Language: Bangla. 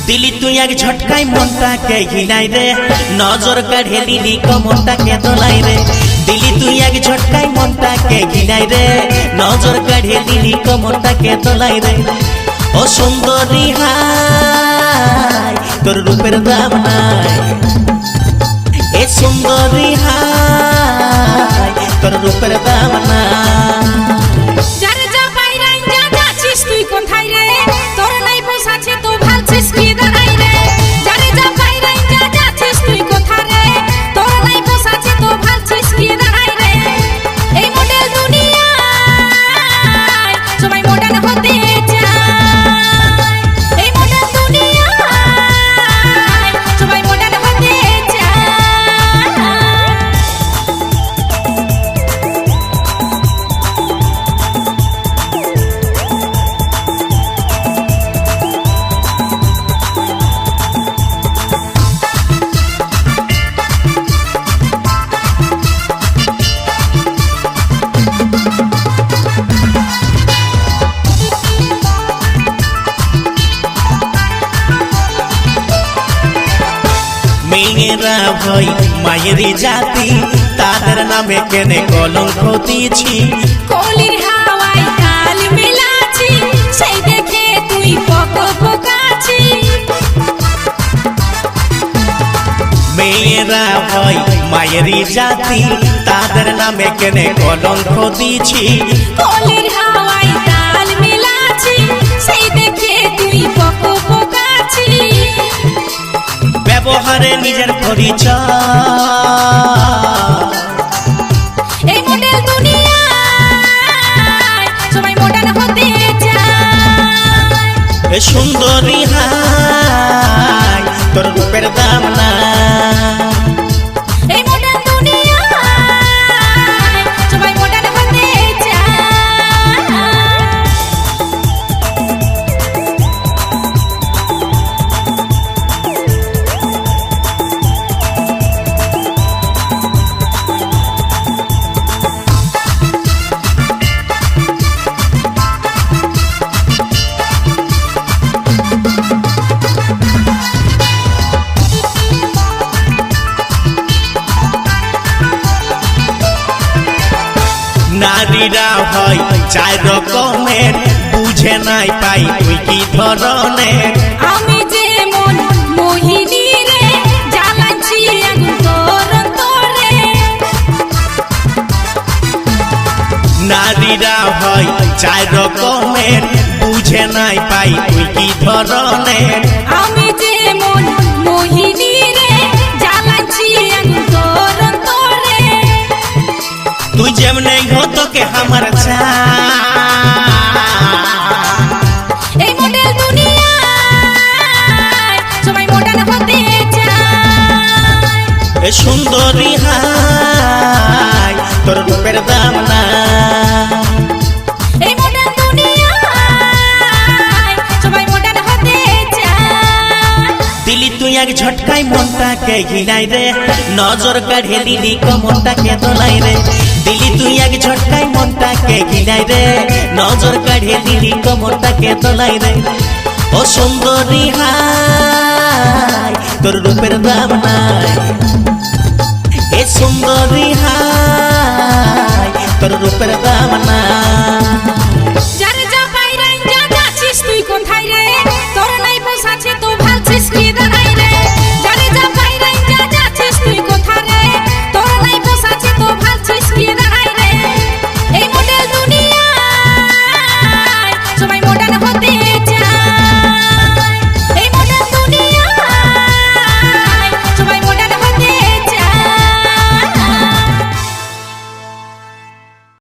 दिली तू एक झटकाई मनटा के हिलाई रे नजर काढ़े दिली कमरटा के दोलाई रे दिली तू एक झटकाई मनटा के हिलाई रे नजर काढ़े दिली कमरटा के दोलाई रे ओ सुंदरी हाय तोर रूपेर दाम नाई ए सुंदरी हाय तोर रूपेर दाम नाई যারে যা বাইরাই যা যাচ্ছিস তুই কোথায় রে তোর নাই পোষাছে তো ভালছিস কি দাঁড়াই রে যারে যা বাইরাই যা যাচ্ছিস তুই কোথায় রে তোর নাই পোষাছে তো ভালছিস কি দাঁড়াই রে এই মডেল দুনিয়ায় সবাই মডার্ন হতে চায় এই মডেল দুনিয়ায় সবাই মডার্ন হতে চায় मेरा भाई मायरी जाती तादर नामे केने कलंक दिएছি কলির হাওয়ায় কাল মেলাছি সেই দেখে তুই পকপকাছি मेरा भाई मायरी जाती तादर नामे केने कलंक दिएছি কলির হাওয়ায় কাল মেলাছি সেই দেখে তুই পকপকাছি ব্যবহারে নিজের পরিচয় এই মডেল দুনিয়ায় সবাই মডার্ন হতে চায় এ সুন্দরী হাই তোর রূপের দাম নাই এই মডেল দুনিয়ায় সবাই মডার্ন হতে চায় নারীরা হয় চার রকমের বুঝে নাই পাই তুই কি ধরনের আমি যেমন মোহিনী রে জ্বালাচ্ছি আগুন তোর অন্তরে নারীরা হয় চার রকমের বুঝে নাই পাই তুই কি ধরনের আমি যেমন মোহিনী রে জ্বালাচ্ছি আগুন তোর অন্তরে তুই যেমনে হতো কে আমার এই মডেল দুনিয়ায় সবাই মডার্ন হতে চায় এ সুন্দরী হাই তোর রূপের দাম নাই এই মডেল দুনিয়ায় সবাই মডার্ন হতে চায় দিলি তুই এক ঝটকাই মনটা কে হিলাই রে নজর কাढ़े দিলি কমরটা কে দোলাই রে দিলি তুই এক ঝটকাই মনটা কে হিলাই রে নজর কাढ़े দিলি কমরটা কে দোলাই রে ও সুন্দরী হাই তোর রূপের দাম নাই এ সুন্দরী হাই তোর রূপের দাম নাই।